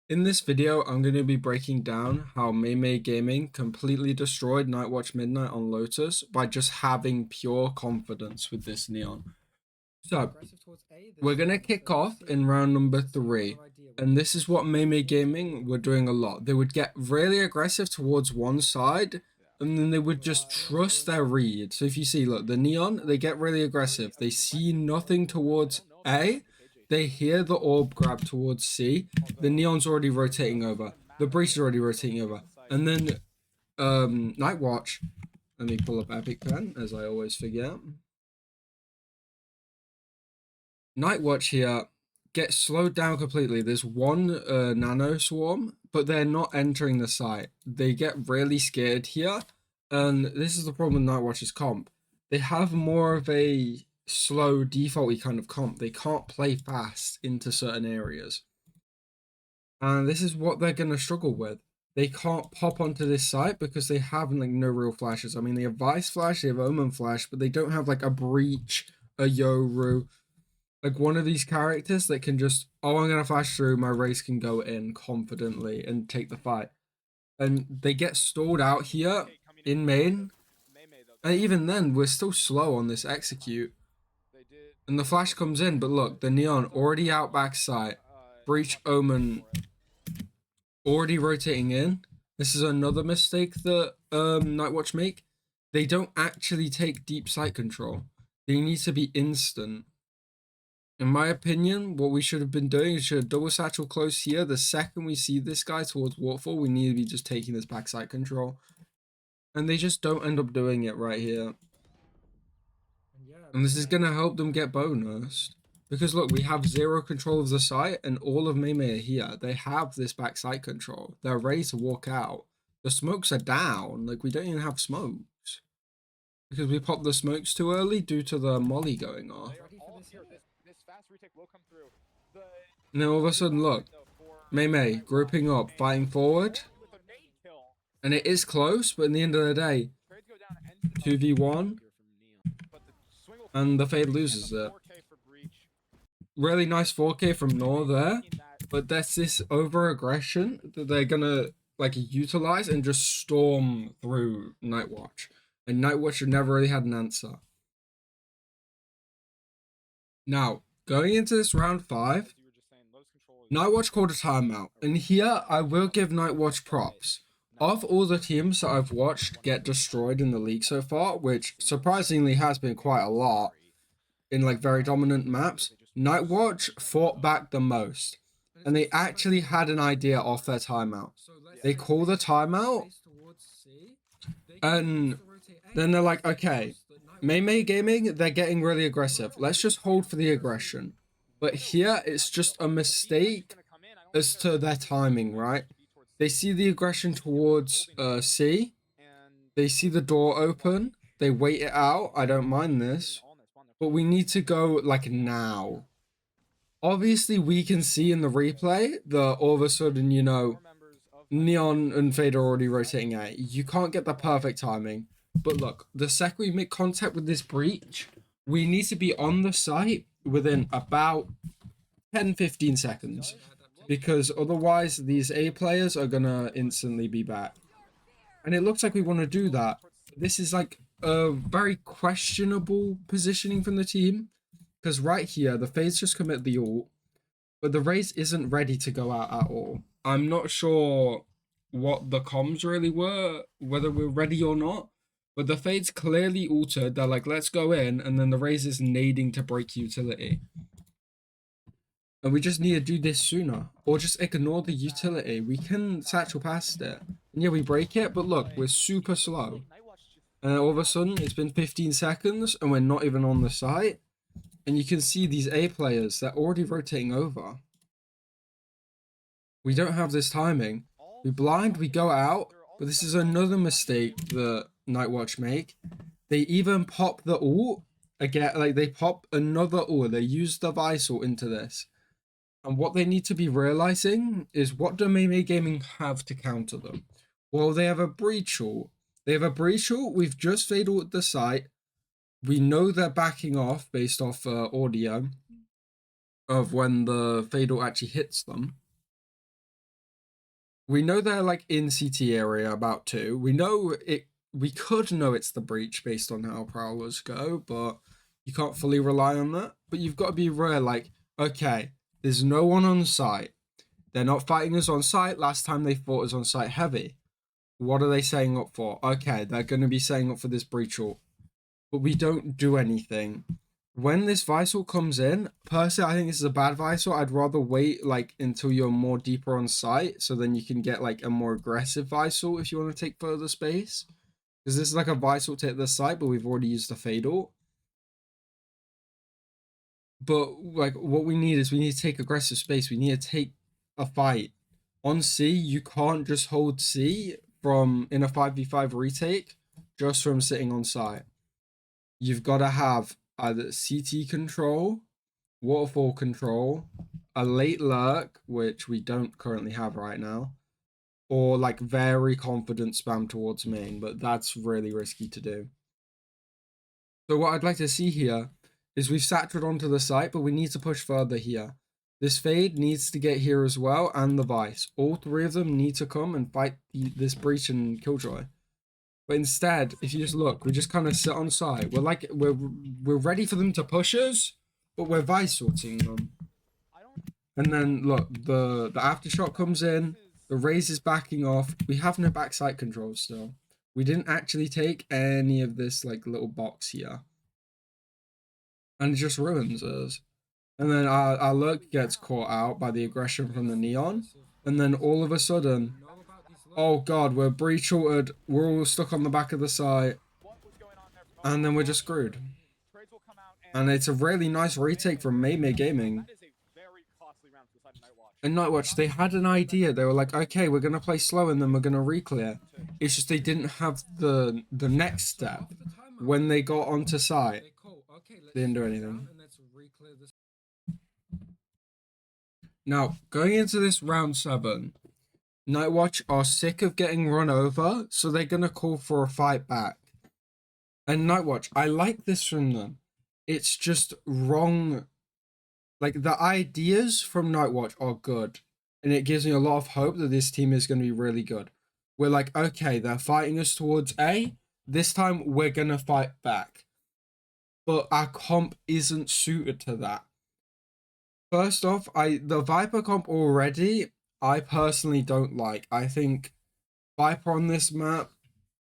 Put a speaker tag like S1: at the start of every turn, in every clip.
S1: In this video, I'm going to be breaking down how Mei-Mei Gaming completely destroyed Nightwatch Midnight on Lotus by just having pure confidence with this Neon. So, we're going to kick off in round number 3, and this is what Mei-Mei Gaming were doing a lot. They would get really aggressive towards one side, and then they would just trust their read. So if you see, look, the Neon, they get really aggressive. They see nothing towards A, they hear the orb grab towards C, the Neon's already rotating over, the Breach is already rotating over, and then Nightwatch, let me pull up Epic Pen, as I always forget. Nightwatch here gets slowed down completely. There's one nano swarm, but they're not entering the site. They get really scared here, and this is the problem with Nightwatch's comp. They have more of a slow, defaulty kind of comp. They can't play fast into certain areas. And this is what they're going to struggle with. They can't pop onto this site because they have like no real flashes. I mean, they have Vice Flash, they have Omen Flash, but they don't have like a Breach, a Yoru, like one of these characters that can just, oh, I'm going to flash through, my race can go in confidently and take the fight. And they get stalled out here in main. And even then, we're still slow on this execute. And the flash comes in, but look, the Neon already out back site. Breach Omen already rotating in. This is another mistake that Nightwatch make. They don't actually take deep site control. They need to be instant. In my opinion, what we should have been doing is should have double satchel close here. The second we see this guy towards waterfall, we need to be just taking this backside control. And they just don't end up doing it right here. And this is going to help them get bonused. Because look, we have zero control of the site and all of Mei-Mei are here. They have this backside control. They're ready to walk out. The smokes are down. Like, we don't even have smokes. Because we popped the smokes too early due to the molly going off. And then all of a sudden, look, Mei-Mei grouping up, fighting forward. And it is close, but in the end of the day, 2v1. And the Fade loses it. Really nice 4K from Nor there. But that's this over-aggression that they're gonna like utilize and just storm through Nightwatch. And Nightwatch never really had an answer. Now, going into this round 5, Nightwatch called a timeout. And here, I will give Nightwatch props. Of all the teams that I've watched get destroyed in the league so far, which surprisingly has been quite a lot in like very dominant maps, Nightwatch fought back the most. And they actually had an idea off their timeout. They call the timeout, and then they're like, okay, Mei-Mei Gaming, they're getting really aggressive. Let's just hold for the aggression. But here, it's just a mistake as to their timing, right? They see the aggression towards C. They see the door open. They wait it out. I don't mind this. But we need to go, like, now. Obviously, we can see in the replay that all of a sudden, you know, Neon and Fade are already rotating out. You can't get the perfect timing. But look, the second we make contact with this breach, we need to be on the site within about 10-15 seconds. Because otherwise, these A players are going to instantly be back. And it looks like we want to do that. This is like a very questionable positioning from the team. Because right here, the Fades just commit the ult. But the race isn't ready to go out at all. I'm not sure what the comms really were, whether we're ready or not. But the Fades clearly altered. They're like, let's go in. And then the race is nading to break utility. And we just need to do this sooner. Or just ignore the utility. We can satchel past it. And yeah, we break it. But look, we're super slow. And all of a sudden, it's been 15 seconds. And we're not even on the site. And you can see these A players, they're already rotating over. We don't have this timing. We blind, we go out. But this is another mistake that Nightwatch make. They even pop the ult. Again, like they pop another ult. They use the Vice ult into this. And what they need to be realizing is, what do Mei-Mei Gaming have to counter them? Well, they have a Breach ult. They have a Breach ult. We've just Fade ult the site. We know they're backing off based off audio of when the Fade ult actually hits them. We know they're like in CT area about 2. We know it. We could know it's the breach based on how prowlers go, but you can't fully rely on that. But you've got to be aware, like, okay, there's no one on site. They're not fighting us on site. Last time they fought us on site heavy. What are they setting up for? Okay, they're going to be setting up for this breach ult. But we don't do anything. When this Visor comes in, personally, I think this is a bad Visor. I'd rather wait like until you're more deeper on site, so then you can get like a more aggressive Visor if you want to take further space. Because this is like a Visor to hit the site, but we've already used the Fade ult. But like what we need is we need to take aggressive space. We need to take a fight. On C, you can't just hold C from in a 5v5 retake just from sitting on site. You've got to have either CT control, waterfall control, a late lurk, which we don't currently have right now, or like very confident spam towards main, but that's really risky to do. So what I'd like to see here is we've saturated onto the site, but we need to push further here. This Fade needs to get here as well, and the Vice. All 3 of them need to come and fight this Breach and Killjoy. But instead, if you just look, we just kind of sit on site. We're ready for them to push us, but we're Vice sorting them. And then look, the aftershock comes in, the Raze is backing off. We have no backside control still. We didn't actually take any of this like little box here. And it just ruins us. And then our lurk gets caught out by the aggression from the Neon. And then all of a sudden, oh god, we're breach ulted, we're all stuck on the back of the site. And then we're just screwed. And it's a really nice retake from Mei-Mei Gaming. And Nightwatch, they had an idea. They were like, okay, we're going to play slow and then we're going to reclear. It's just they didn't have the next step. When they got onto site, they didn't do anything. Now, going into this round 7, Nightwatch are sick of getting run over, so they're going to call for a fight back. And Nightwatch, I like this from them. It's just wrong. Like, the ideas from Nightwatch are good. And it gives me a lot of hope that this team is going to be really good. We're like, okay, they're fighting us towards A. This time, we're going to fight back. But our comp isn't suited to that. First off, the Viper comp already, I personally don't like. I think Viper on this map,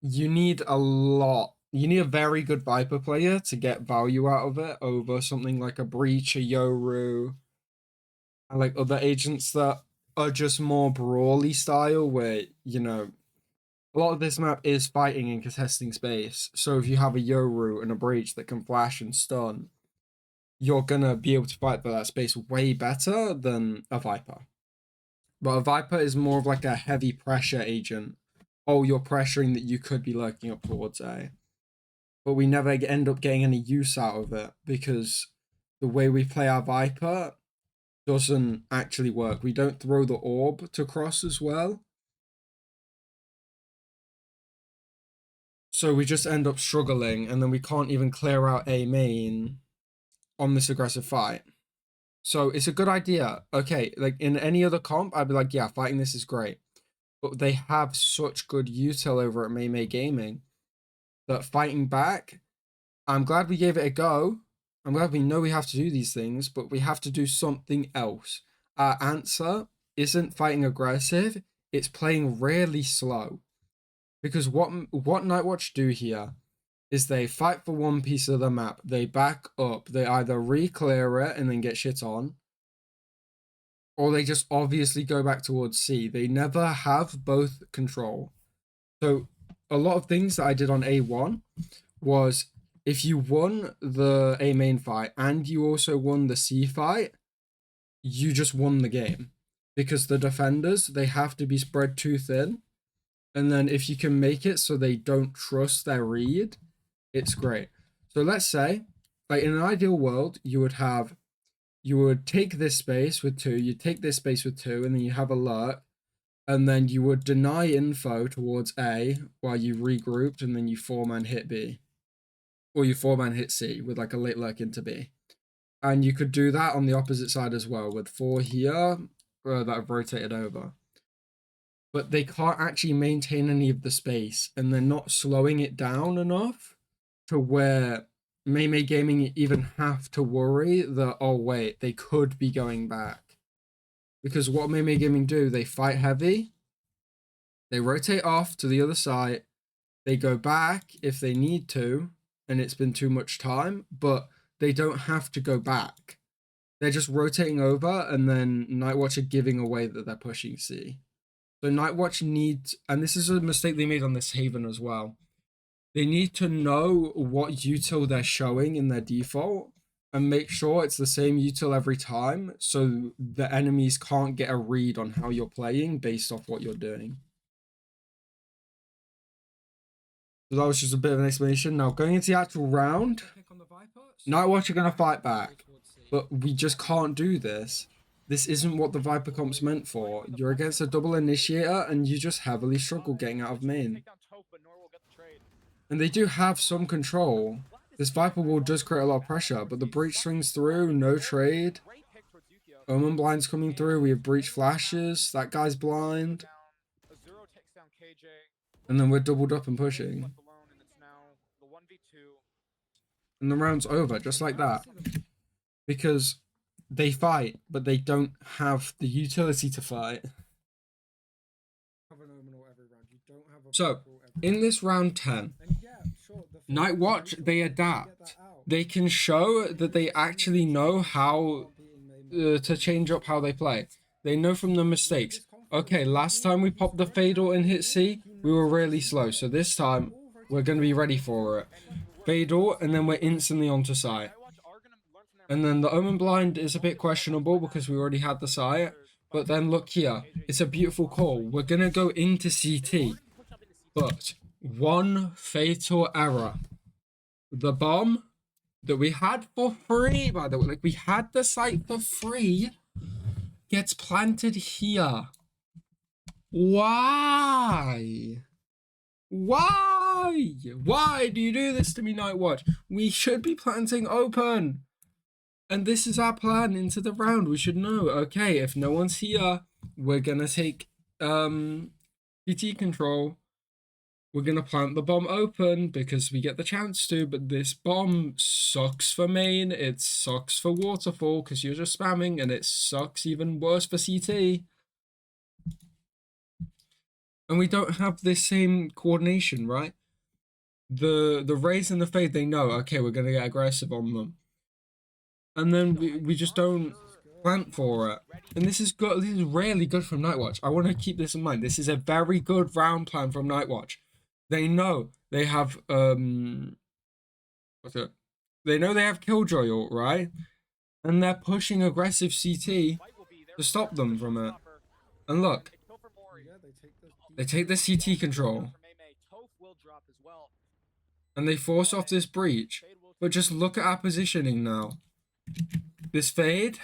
S1: you need a lot. You need a very good Viper player to get value out of it over something like a Breach, a Yoru, and like other agents that are just more brawly style where, you know, a lot of this map is fighting and contesting space. So if you have a Yoru and a Breach that can flash and stun, you're gonna be able to fight for that space way better than a Viper. But a Viper is more of like a heavy pressure agent. Oh, you're pressuring that you could be lurking up towards A. But we never end up getting any use out of it because the way we play our Viper doesn't actually work. We don't throw the orb to cross as well. So we just end up struggling and then we can't even clear out A main on this aggressive fight. So it's a good idea. Okay, like in any other comp, I'd be like, yeah, fighting this is great. But they have such good util over at Mei-Mei Gaming that fighting back, I'm glad we gave it a go. I'm glad we know we have to do these things, but we have to do something else. Our answer isn't fighting aggressive, it's playing really slow. Because what Nightwatch do here is they fight for one piece of the map, they back up, they either re-clear it and then get shit on, or they just obviously go back towards C. They never have both control. So a lot of things that I did on A1 was if you won the A main fight and you also won the C fight, you just won the game. Because the defenders, they have to be spread too thin. And then if you can make it so they don't trust their read, it's great. So let's say, like in an ideal world, you would take this space with 2, you take this space with 2, and then you have a lurk, and then you would deny info towards A while you regrouped, and then you 4-man hit B. Or you 4-man hit C with like a late lurk into B. And you could do that on the opposite side as well, with 4 here that have rotated over. but they can't actually maintain any of the space, and they're not slowing it down enough to where Mei-Mei Gaming even have to worry that, oh wait, they could be going back. Because what Mei-Mei Gaming do, they fight heavy, they rotate off to the other side, they go back if they need to, and it's been too much time, but they don't have to go back. They're just rotating over, and then Nightwatch are giving away that they're pushing C. So Nightwatch needs, and this is a mistake they made on this Haven as well, they need to know what util they're showing in their default and make sure it's the same util every time so the enemies can't get a read on how you're playing based off what you're doing. So that was just a bit of an explanation. Now going into the actual round, Nightwatch are going to fight back, but we just can't do this. This isn't what the Viper comp's meant for. You're against a double initiator and you just heavily struggle getting out of main. And they do have some control. This Viper wall does create a lot of pressure, but the breach swings through, no trade. Omen blind's coming through, we have breach flashes, that guy's blind. And then we're doubled up and pushing. And the round's over, just like that. Because they fight, but they don't have the utility to fight. So, in this round 10, Nightwatch, they adapt. They can show that they actually know how to change up how they play. They know from the mistakes. Okay, last time we popped the Fatal and hit C, we were really slow. So this time, we're going to be ready for it. Fatal, and then we're instantly onto sight. And then the Omen blind is a bit questionable because we already had the sight. But then look here, it's a beautiful call. We're going to go into CT. But one fatal error. The bomb that we had for free, by the way, like we had the site for free, gets planted here. Why? Why? Why do you do this to me, Nightwatch? We should be planting open. And this is our plan into the round. We should know, okay, if no one's here, we're gonna take PT control. We're gonna plant the bomb open because we get the chance to, but this bomb sucks for main, it sucks for waterfall because you're just spamming, and it sucks even worse for CT. And we don't have this same coordination, right? The Rays and the Fade, they know, okay, we're gonna get aggressive on them. And then we just don't plant for it. And this is good. This is really good from Nightwatch. I want to keep this in mind. This is a very good round plan from Nightwatch. They know they have what's it? They know they have Killjoy ult, right? And they're pushing aggressive CT to stop them from it. And look, they take the CT control. And they force off this breach. But just look at our positioning now. This Fade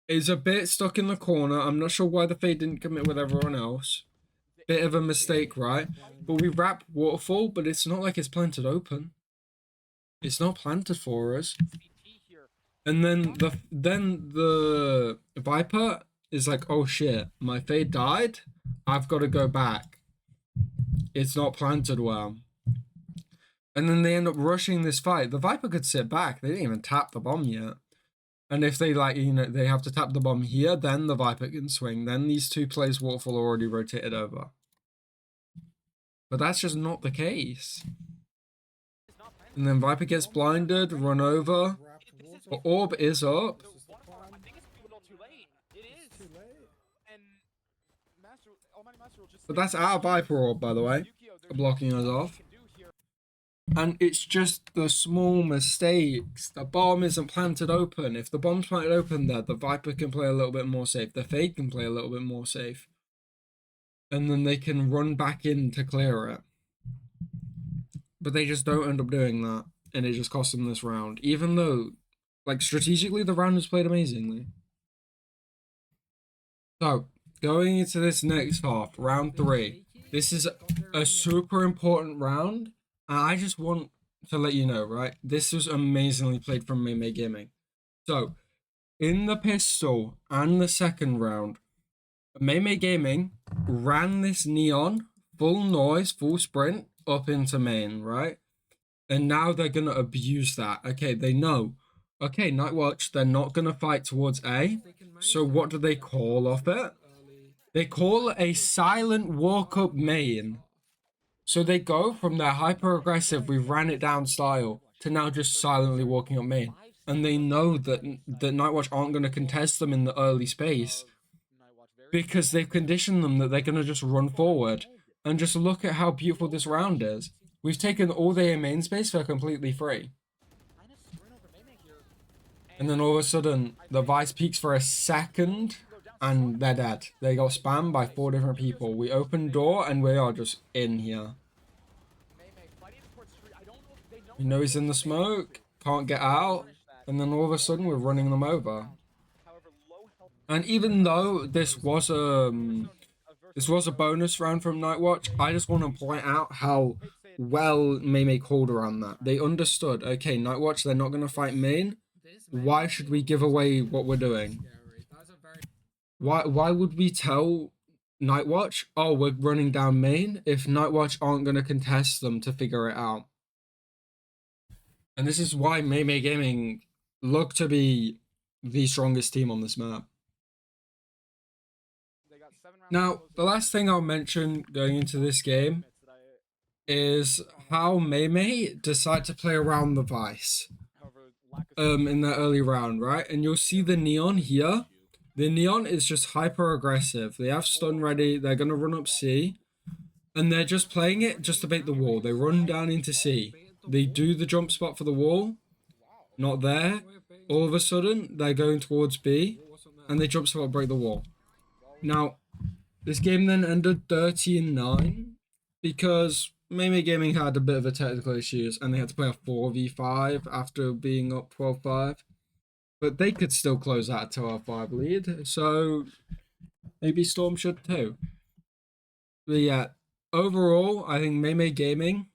S1: is a bit stuck in the corner. I'm not sure why the Fade didn't commit with everyone else. Bit of a mistake, right? But we wrap Waterfall, but it's not like it's planted open. It's not planted for us. And then the Viper is like, oh shit, my Fade died. I've got to go back. It's not planted well. And then they end up rushing this fight. The Viper could sit back. They didn't even tap the bomb yet. And if they they have to tap the bomb here, then the Viper can swing. Then these two plays Waterfall are already rotated over. But that's just not the case. And then Viper gets blinded, run over. The orb is up. But that's our Viper orb, by the way. Blocking us off. And it's just the small mistakes. The bomb isn't planted open. If the bomb's planted open there, the Viper can play a little bit more safe. The Fade can play a little bit more safe. And then they can run back in to clear it. But they just don't end up doing that. And it just costs them this round. Even though, like, strategically, the round was played amazingly. So, going into this next half, round 3. This is a super important round. I just want to let you know, right? This was amazingly played from Mei-Mei Gaming. So, in the pistol and the second round, Mei-Mei Gaming ran this neon full noise, full sprint up into main, right? And now they're gonna abuse that. Okay, they know. Okay, Nightwatch, they're not gonna fight towards A. So what do they call off it? They call a silent walk up main. So they go from their hyper aggressive, we ran it down style, to now just silently walking up main. And they know that Nightwatch aren't going to contest them in the early space because they've conditioned them that they're going to just run forward. And just look at how beautiful this round is. We've taken all their main space for completely free. And then all of a sudden, the Vice peaks for a second, and they're dead. They got spammed by 4 different people. We open door, and we are just in here. You know he's in the smoke, can't get out, and then all of a sudden we're running them over. And even though this was a bonus round from Nightwatch, I just want to point out how well Mei-Mei called around that. They understood, okay, Nightwatch, they're not going to fight main. Why should we give away what we're doing? Why would we tell Nightwatch, oh, we're running down main, if Nightwatch aren't going to contest them to figure it out? And this is why Mei-Mei Gaming look to be the strongest team on this map. Now, the last thing I'll mention going into this game is how Mei-Mei decide to play around the Vice in that early round, right? And you'll see the Neon here. The Neon is just hyper aggressive. They have stun ready. They're going to run up C. And they're just playing it just to bait the wall. They run down into C. They do the jump spot for the wall. Not there. All of a sudden, they're going towards B. And they jump spot, break the wall. Now, this game then ended 13-9 because Mei-Mei Gaming had a bit of a technical issues and they had to play a 4v5 after being up 12-5. But they could still close out a 2-5 lead, so maybe Storm should too. But yeah, overall, I think Mei-Mei Gaming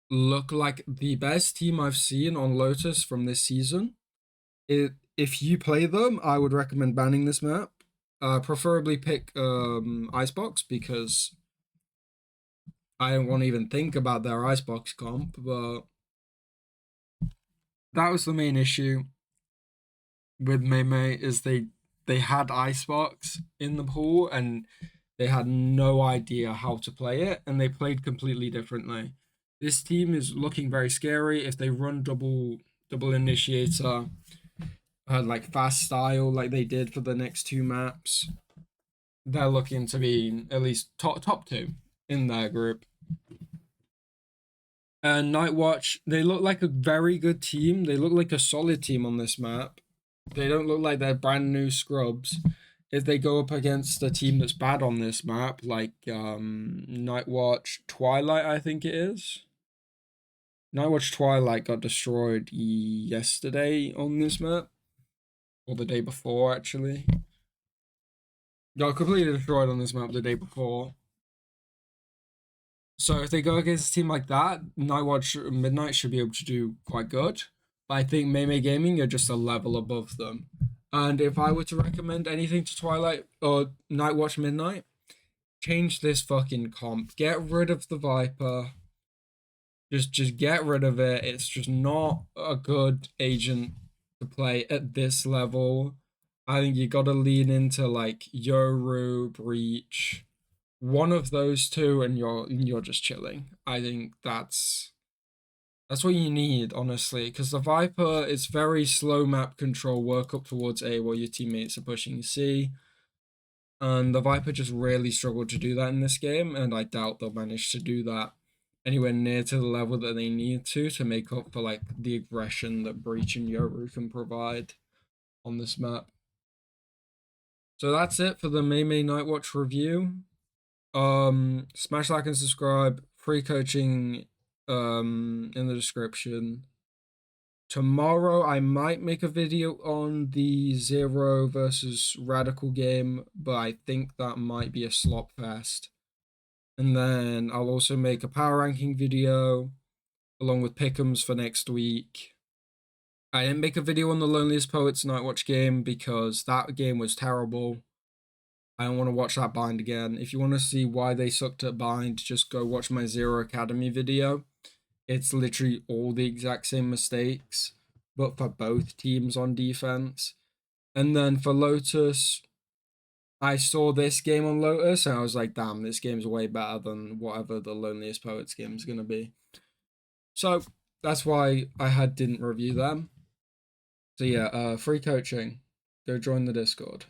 S1: look like the best team I've seen on Lotus from this season. If you play them, I would recommend banning this map. Preferably pick Icebox because I don't want to even think about their Icebox comp, but that was the main issue with Mei-Mei is they had Icebox in the pool and they had no idea how to play it and they played completely differently. This team is looking very scary if they run double initiator like fast style like they did for the next 2 maps. They're looking to be at least top 2 in their group. And Nightwatch, they look like a very good team. They look like a solid team on this map. They don't look like they're brand new scrubs. If they go up against a team that's bad on this map, like Nightwatch Twilight, I think it is. Nightwatch Twilight got destroyed yesterday on this map. Or the day before, actually. Got completely destroyed on this map the day before. So if they go against a team like that, Nightwatch Midnight should be able to do quite good. But I think Mei-Mei Gaming are just a level above them. And if I were to recommend anything to Twilight or Nightwatch Midnight, change this fucking comp. Get rid of the Viper. Just get rid of it. It's just not a good agent to play at this level. I think you gotta lean into like Yoru, Breach, one of those 2, and you're just chilling. I think that's what you need, honestly, because the Viper is very slow map control, work up towards A while your teammates are pushing C. And the Viper just really struggled to do that in this game, and I doubt they'll manage to do that anywhere near to the level that they need to make up for like the aggression that Breach and Yoru can provide on this map. So that's it for the Mei-Mei Nightwatch review. Smash like and subscribe. Free coaching in the description. Tomorrow I might make a video on the Zero versus Radical game, but I think that might be a slop fest. And then I'll also make a power ranking video along with pick'ems for next week. I didn't make a video on the Loneliest Poets Nightwatch game because that game was terrible. I don't want to watch that bind again. If you want to see why they sucked at bind, just go watch my Zero Academy video. It's literally all the exact same mistakes, but for both teams on defense. And then for Lotus, I saw this game on Lotus and I was like, damn, this game's way better than whatever the Loneliest Poets game is going to be. So that's why I didn't review them. So yeah, free coaching. Go join the Discord.